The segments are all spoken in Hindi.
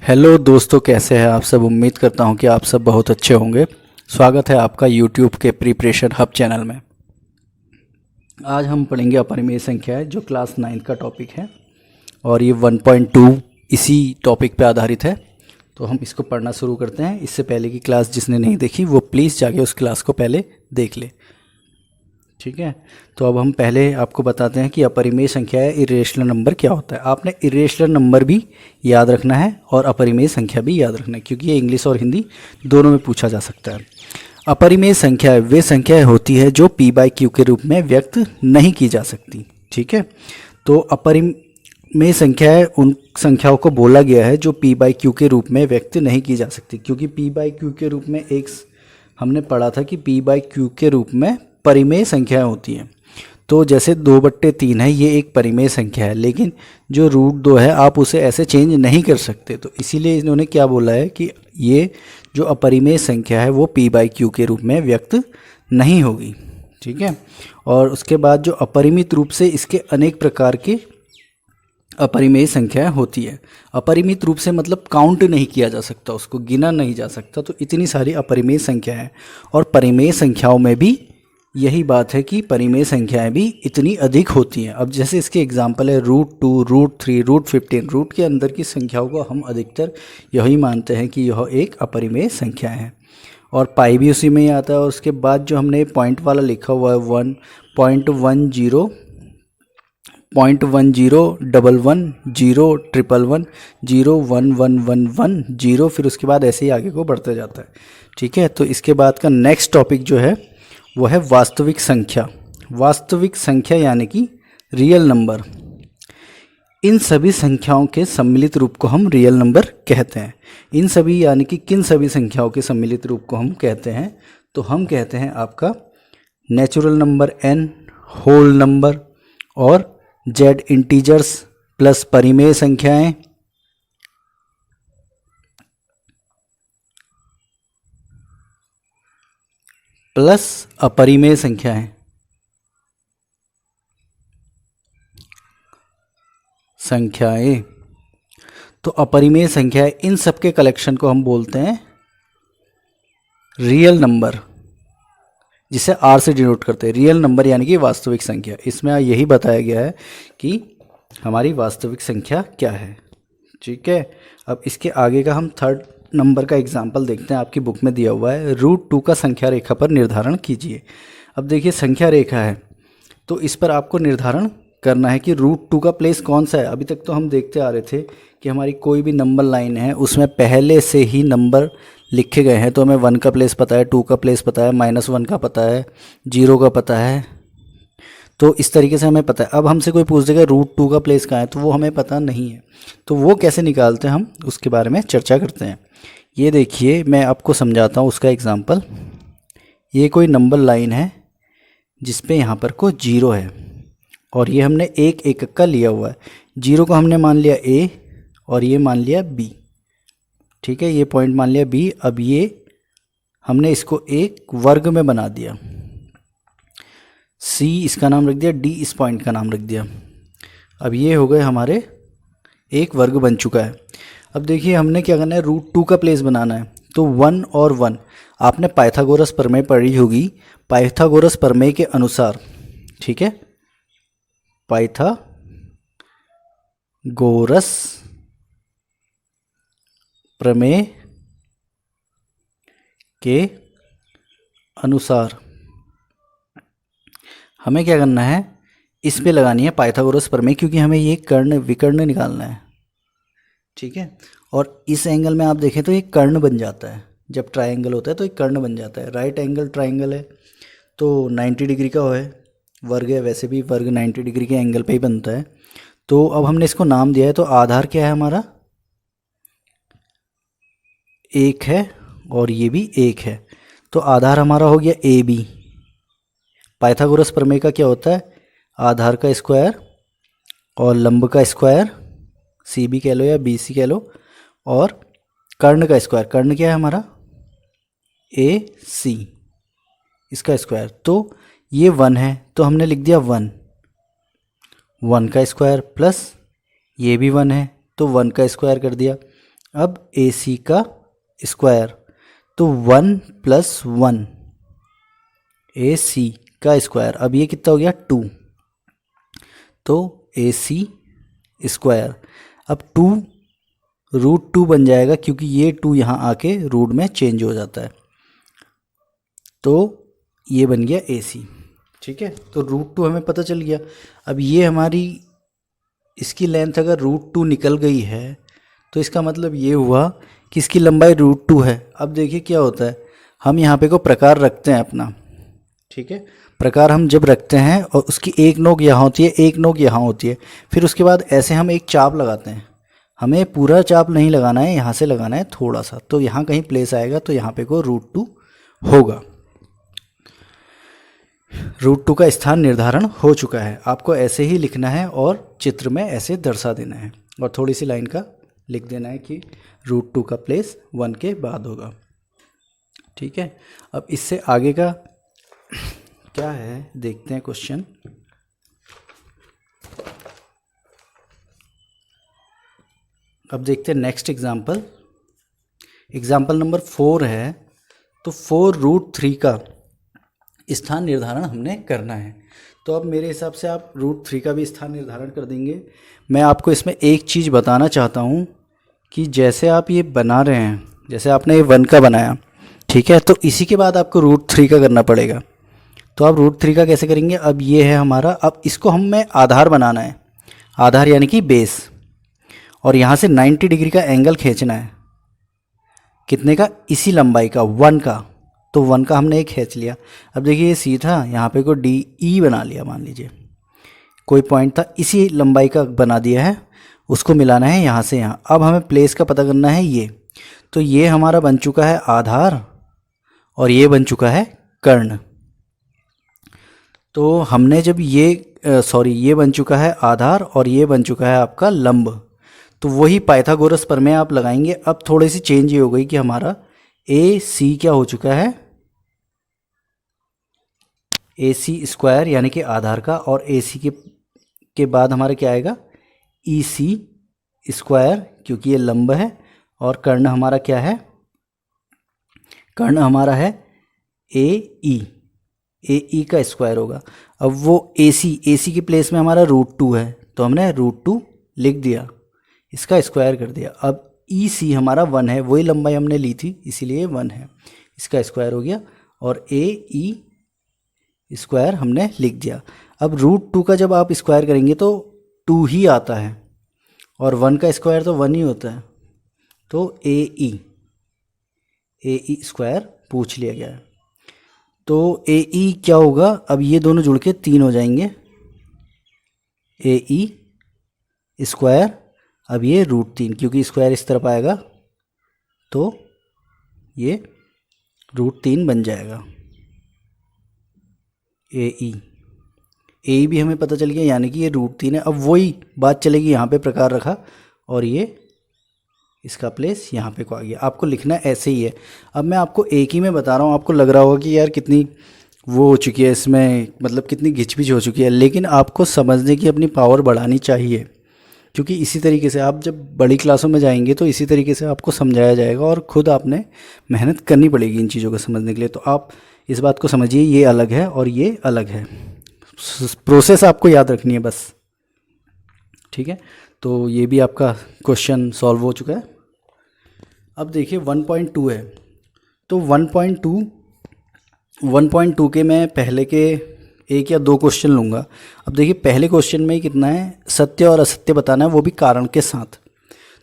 हेलो दोस्तों, कैसे हैं आप सब। उम्मीद करता हूं कि आप सब बहुत अच्छे होंगे। स्वागत है आपका यूट्यूब के प्रिपरेशन हब चैनल में। आज हम पढ़ेंगे अपरिमेय संख्याएं, जो क्लास 9 का टॉपिक है और ये 1.2 इसी टॉपिक पे आधारित है। तो हम इसको पढ़ना शुरू करते हैं। इससे पहले की क्लास जिसने नहीं देखी वो प्लीज़ जाके उस क्लास को पहले देख ले। ठीक है, तो अब हम पहले आपको बताते हैं कि अपरिमेय संख्या है, इरेशनल नंबर क्या होता है। आपने इरेशनल नंबर भी याद रखना है और अपरिमेय संख्या भी याद रखना है, क्योंकि ये इंग्लिश और हिंदी दोनों में पूछा जा सकता है। अपरिमेय संख्या वे संख्याएं होती है जो p बाई क्यू के रूप में व्यक्त नहीं की जा सकती। ठीक है, तो अपरिमेय संख्याएं उन संख्याओं को बोला गया है जो p बाई क्यू के रूप में व्यक्त नहीं की जा सकती, क्योंकि p बाई क्यू के रूप में एक हमने पढ़ा था कि p बाई क्यू के रूप में परिमेय संख्याएं होती हैं। तो जैसे 2/3 है, ये एक परिमेय संख्या है, लेकिन जो √2 है आप उसे ऐसे चेंज नहीं कर सकते। तो इसीलिए इन्होंने क्या बोला है कि ये जो अपरिमेय संख्या है वो p बाई क्यू के रूप में व्यक्त नहीं होगी। ठीक है, और उसके बाद जो अपरिमित रूप से इसके अनेक प्रकार के अपरिमेय संख्याएं होती है। अपरिमित रूप से मतलब काउंट नहीं किया जा सकता, उसको गिना नहीं जा सकता। तो इतनी सारी अपरिमेय संख्याएं हैं, और परिमेय संख्याओं में भी यही बात है कि परिमेय संख्याएं भी इतनी अधिक होती हैं। अब जैसे इसके एग्जांपल है √2, √3, √15। रूट के अंदर की संख्याओं को हम अधिकतर यही मानते हैं कि यह एक अपरिमेय संख्या है, और पाई भी उसी में ही आता है। और उसके बाद जो हमने पॉइंट वाला लिखा हुआ है 1.10, 0.10, 0, 111, 0, 1111, 0, फिर उसके बाद ऐसे ही आगे को बढ़ते जाता है। ठीक है, तो इसके बाद का नेक्स्ट टॉपिक जो है वो है वास्तविक संख्या। वास्तविक संख्या यानी कि रियल नंबर। इन सभी संख्याओं के सम्मिलित रूप को हम रियल नंबर कहते हैं। इन सभी यानी कि किन सभी संख्याओं के सम्मिलित रूप को हम कहते हैं, तो हम कहते हैं आपका natural number n, whole number, और z इंटीजर्स प्लस परिमेय संख्याएं, प्लस अपरिमेय संख्याएं। तो अपरिमेय संख्याएं, इन सब के कलेक्शन को हम बोलते हैं रियल नंबर, जिसे r से डिनोट करते हैं। रियल नंबर यानी कि वास्तविक संख्या। इसमें यही बताया गया है कि हमारी वास्तविक संख्या क्या है। ठीक है, अब इसके आगे का हम थर्ड नंबर का एग्जाम्पल देखते हैं। आपकी बुक में दिया हुआ है √2 का संख्या रेखा पर निर्धारण कीजिए। अब देखिए संख्या रेखा है, तो इस पर आपको निर्धारण करना है कि √2 का प्लेस कौन सा है। अभी तक तो हम देखते आ रहे थे कि हमारी कोई भी नंबर लाइन है उसमें पहले से ही नंबर लिखे गए हैं, तो हमें 1 का प्लेस पता है, 2 का प्लेस पता है, -1 का पता है, 0 का पता है। तो इस तरीके से हमें पता है। अब हमसे कोई पूछ देगा √2 का प्लेस कहाँ है, तो वो हमें पता नहीं है। तो वो कैसे निकालते हैं, हम उसके बारे में चर्चा करते हैं। ये देखिए, मैं आपको समझाता हूँ उसका एग्जाम्पल। ये कोई नंबर लाइन है जिसपे यहाँ पर को 0 है, और ये हमने एक एक का लिया हुआ है। 0 को हमने मान लिया a और ये मान लिया b। ठीक है, ये पॉइंट मान लिया b। अब ये हमने इसको एक वर्ग में बना दिया, c इसका नाम रख दिया, d इस पॉइंट का नाम रख दिया। अब ये हो गए हमारे एक वर्ग बन चुका है। अब देखिए हमने क्या करना है, √2 का प्लेस बनाना है। तो 1 और 1 आपने पाइथागोरस प्रमेय पढ़ी होगी। पाइथागोरस प्रमेय के अनुसार, ठीक है, पाइथागोरस प्रमेय के अनुसार हमें क्या करना है, इस पे लगानी है पाइथागोरस प्रमेय, क्योंकि हमें ये कर्ण विकर्ण निकालना है। ठीक है, और इस एंगल में आप देखें तो ये कर्ण बन जाता है। जब ट्रायंगल होता है तो एक कर्ण बन जाता है। राइट एंगल ट्रायंगल है तो 90 डिग्री का है, वर्ग है, वैसे भी वर्ग 90 डिग्री के एंगल पे ही बनता है। तो अब हमने इसको नाम दिया है, तो आधार क्या है हमारा, 1 है, और ये भी 1 है। तो आधार हमारा हो गया AB। पाइथागोरस प्रमेय का क्या होता है, आधार का स्क्वायर और लंब का स्क्वायर, CB कह लो या BC कह लो, और कर्ण का स्क्वायर। कर्ण क्या है हमारा, AC, इसका स्क्वायर। तो ये 1 है, तो हमने लिख दिया 1 का स्क्वायर, प्लस ये भी 1 है तो 1 का स्क्वायर कर दिया। अब AC का स्क्वायर, तो 1 + 1 AC का स्क्वायर, अब ये कितना हो गया 2, तो AC स्क्वायर, अब 2√2 बन जाएगा क्योंकि ये 2 यहाँ आके रूट में चेंज हो जाता है, तो ये बन गया AC। ठीक है, तो √2 हमें पता चल गया। अब ये हमारी इसकी लेंथ अगर √2 निकल गई है तो इसका मतलब ये हुआ कि इसकी लंबाई √2 है। अब देखिए क्या होता है, हम यहाँ पे को प्रकार रखते हैं अपना, ठीक है, प्रकार हम जब रखते हैं और उसकी एक नोक यहाँ होती है, एक नोक यहाँ होती है, फिर उसके बाद ऐसे हम एक चाप लगाते हैं। हमें पूरा चाप नहीं लगाना है, यहाँ से लगाना है थोड़ा सा, तो यहाँ कहीं प्लेस आएगा तो यहाँ पे को √2 होगा। √2 का स्थान निर्धारण हो चुका है। आपको ऐसे ही लिखना है और चित्र में ऐसे दर्शा देना है और थोड़ी सी लाइन का लिख देना है कि √2 का प्लेस 1 के बाद होगा। ठीक है, अब इससे आगे का क्या है देखते हैं क्वेश्चन। अब देखते हैं नेक्स्ट एग्जाम्पल। एग्जाम्पल नंबर 4 है, तो 4√3 का स्थान निर्धारण हमने करना है। तो अब मेरे हिसाब से आप √3 का भी स्थान निर्धारण कर देंगे। मैं आपको इसमें एक चीज़ बताना चाहता हूँ कि जैसे आप ये बना रहे हैं, जैसे आपने ये 1 का बनाया, ठीक है, तो इसी के बाद आपको √3 का करना पड़ेगा। तो आप √3 का कैसे करेंगे, अब ये है हमारा, अब इसको हमें आधार बनाना है, आधार यानी कि बेस, और यहाँ से 90 डिग्री का एंगल खींचना है। कितने का, इसी लंबाई का 1 का, तो 1 का हमने एक खींच लिया। अब देखिए ये सीधा यहाँ पे को DE बना लिया, मान लीजिए कोई पॉइंट था, इसी लंबाई का बना दिया है, उसको मिलाना है यहाँ से यहाँ। अब हमें प्लेस का पता करना है ये, तो ये हमारा बन चुका है आधार और ये बन चुका है कर्ण। तो हमने जब ये बन चुका है आधार और ये बन चुका है आपका लंब, तो वही पाइथागोरस प्रमेय आप लगाएंगे। अब थोड़ी सी चेंज ये हो गई कि हमारा AC क्या हो चुका है, AC स्क्वायर यानी कि आधार का, और AC के बाद हमारा क्या आएगा, EC स्क्वायर, क्योंकि ये लंब है, और कर्ण हमारा क्या है, कर्ण हमारा है AE का स्क्वायर होगा। अब वो AC की प्लेस में हमारा √2 है, तो हमने √2 लिख दिया, इसका स्क्वायर कर दिया। अब EC हमारा 1 है, वही लंबाई हमने ली थी इसीलिए 1 है, इसका स्क्वायर हो गया, और AE स्क्वायर हमने लिख दिया। अब √2 का जब आप स्क्वायर करेंगे तो 2 ही आता है, और 1 का स्क्वायर तो 1 ही होता है, तो AE स्क्वायर पूछ लिया गया है। तो AE क्या होगा, अब ये दोनों जुड़ के 3 हो जाएंगे, AE स्क्वायर, अब ये √3, क्योंकि स्क्वायर इस तरफ आएगा तो ये √3 बन जाएगा। AE भी हमें पता चल गया, यानी कि ये √3 है। अब वही बात चलेगी, यहाँ पे प्रकार रखा और ये इसका प्लेस यहाँ पे को आ गया। आपको लिखना ऐसे ही है। अब मैं आपको एक ही में बता रहा हूँ, आपको लग रहा होगा कि यार कितनी वो हो चुकी है इसमें, मतलब कितनी घिचपिच हो चुकी है, लेकिन आपको समझने की अपनी पावर बढ़ानी चाहिए, क्योंकि इसी तरीके से आप जब बड़ी क्लासों में जाएंगे तो इसी तरीके से आपको समझाया जाएगा और ख़ुद आपने मेहनत करनी पड़ेगी इन चीज़ों को समझने के लिए। तो आप इस बात को समझिए, ये अलग है और ये अलग है, प्रोसेस आपको याद रखनी है बस, ठीक है। तो ये भी आपका क्वेश्चन सॉल्व हो चुका है। अब देखिए 1.2 है, तो 1.2 के मैं पहले के 1 या 2 क्वेश्चन लूँगा। अब देखिए पहले क्वेश्चन में ही कितना है, सत्य और असत्य बताना है, वो भी कारण के साथ।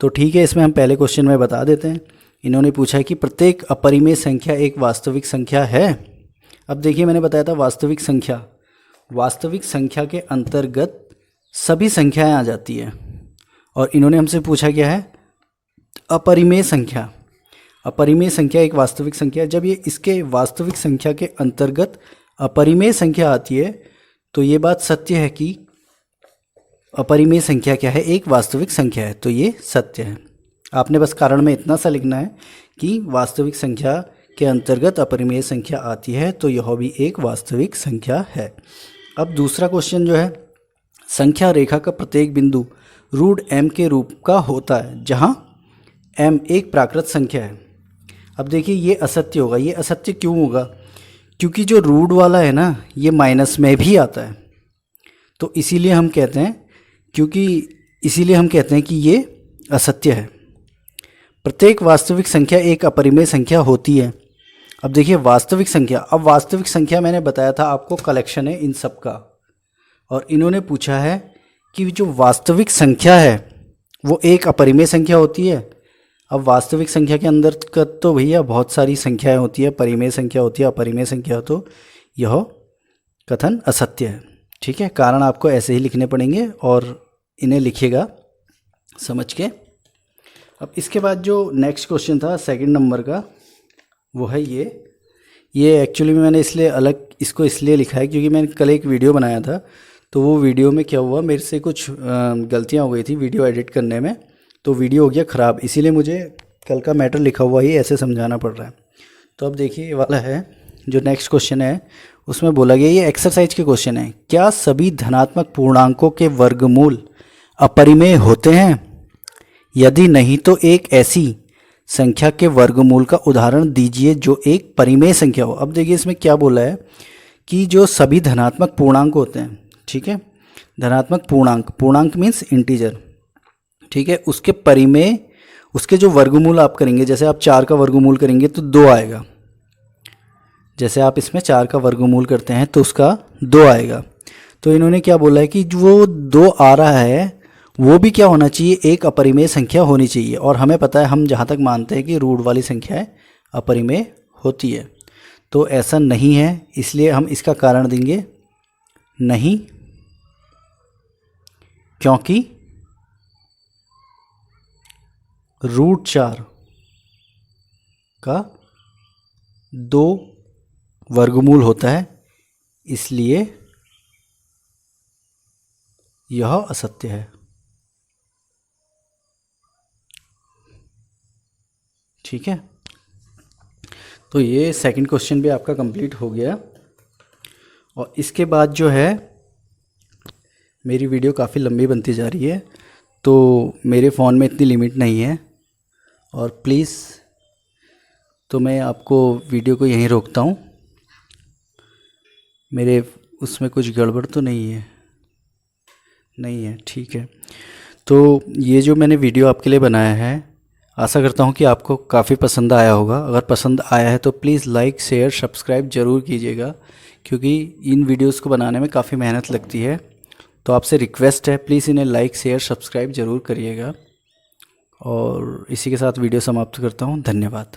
तो ठीक है, इसमें हम पहले क्वेश्चन में बता देते हैं। इन्होंने पूछा है कि प्रत्येक अपरिमेय संख्या एक वास्तविक संख्या है। अब देखिए मैंने बताया था वास्तविक संख्या के अंतर्गत सभी संख्याएं आ जाती है, और इन्होंने हमसे पूछा क्या है, अपरिमेय संख्या। अपरिमेय संख्या एक वास्तविक संख्या, जब ये इसके वास्तविक संख्या के अंतर्गत अपरिमेय संख्या आती है तो ये बात सत्य है कि अपरिमेय संख्या क्या है, एक वास्तविक संख्या है, तो ये सत्य है। आपने बस कारण में इतना सा लिखना है कि वास्तविक संख्या के अंतर्गत अपरिमेय संख्या आती है, तो यह भी एक वास्तविक संख्या है। अब दूसरा क्वेश्चन जो है, संख्या रेखा का प्रत्येक बिंदु √m के रूप का होता है, जहाँ m एक प्राकृत संख्या है। अब देखिए ये असत्य होगा। ये असत्य क्यों होगा? क्योंकि जो रूट वाला है ना ये माइनस में भी आता है, तो इसीलिए हम कहते हैं कि ये असत्य है। प्रत्येक वास्तविक संख्या एक अपरिमेय संख्या होती है। अब देखिए वास्तविक संख्या, अब वास्तविक संख्या मैंने बताया था आपको कलेक्शन है इन सब का, और इन्होंने पूछा है कि जो वास्तविक संख्या है वो एक अपरिमेय संख्या होती है। अब वास्तविक संख्या के अंदर का तो भैया बहुत सारी संख्याएं होती है, परिमेय संख्या होती है, अपरिमेय संख्या, तो यह कथन असत्य है। ठीक है, कारण आपको ऐसे ही लिखने पड़ेंगे और इन्हें लिखिएगा समझ के। अब इसके बाद जो नेक्स्ट क्वेश्चन था सेकंड नंबर का, वो है ये एक्चुअली मैंने इसको इसलिए लिखा है क्योंकि मैंने कल एक वीडियो बनाया था, तो वो वीडियो में क्या हुआ, मेरे से कुछ गलतियां हो गई थी वीडियो एडिट करने में, तो वीडियो हो गया ख़राब, इसीलिए मुझे कल का मैटर लिखा हुआ ही ऐसे समझाना पड़ रहा है। तो अब देखिए ये वाला है जो नेक्स्ट क्वेश्चन है, उसमें बोला गया, ये एक्सरसाइज के क्वेश्चन है, क्या सभी धनात्मक पूर्णांकों के वर्गमूल अपरिमेय होते हैं? यदि नहीं तो एक ऐसी संख्या के वर्गमूल का उदाहरण दीजिए जो एक परिमेय संख्या हो। अब देखिए इसमें क्या बोला है कि जो सभी धनात्मक पूर्णांक होते हैं, ठीक है, धनात्मक पूर्णांक मीन्स इंटीजर, ठीक है, उसके परिमेय, उसके जो वर्गमूल आप करेंगे, जैसे आप 4 का वर्गमूल करेंगे तो 2 आएगा, जैसे आप इसमें 4 का वर्गमूल करते हैं तो उसका 2 आएगा। तो इन्होंने क्या बोला है कि जो 2 आ रहा है वो भी क्या होना चाहिए, एक अपरिमेय संख्या होनी चाहिए। और हमें पता है, हम जहाँ तक मानते हैं कि रूट वाली संख्याएं अपरिमेय होती है, तो ऐसा नहीं है, इसलिए हम इसका कारण देंगे नहीं, क्योंकि रूट 4 का 2 वर्गमूल होता है, इसलिए यह असत्य है। ठीक है, तो ये सेकंड क्वेश्चन भी आपका कंप्लीट हो गया। और इसके बाद जो है, मेरी वीडियो काफ़ी लंबी बनती जा रही है, तो मेरे फ़ोन में इतनी लिमिट नहीं है, और प्लीज़ तो मैं आपको वीडियो को यहीं रोकता हूँ। मेरे उसमें कुछ गड़बड़ तो नहीं है, ठीक है। तो ये जो मैंने वीडियो आपके लिए बनाया है, आशा करता हूँ कि आपको काफ़ी पसंद आया होगा। अगर पसंद आया है तो प्लीज़ लाइक शेयर सब्सक्राइब ज़रूर कीजिएगा, क्योंकि इन वीडियोस को बनाने में काफ़ी मेहनत लगती है। तो आपसे रिक्वेस्ट है, प्लीज़ इन्हें लाइक शेयर सब्सक्राइब ज़रूर करिएगा। और इसी के साथ वीडियो समाप्त करता हूँ। धन्यवाद।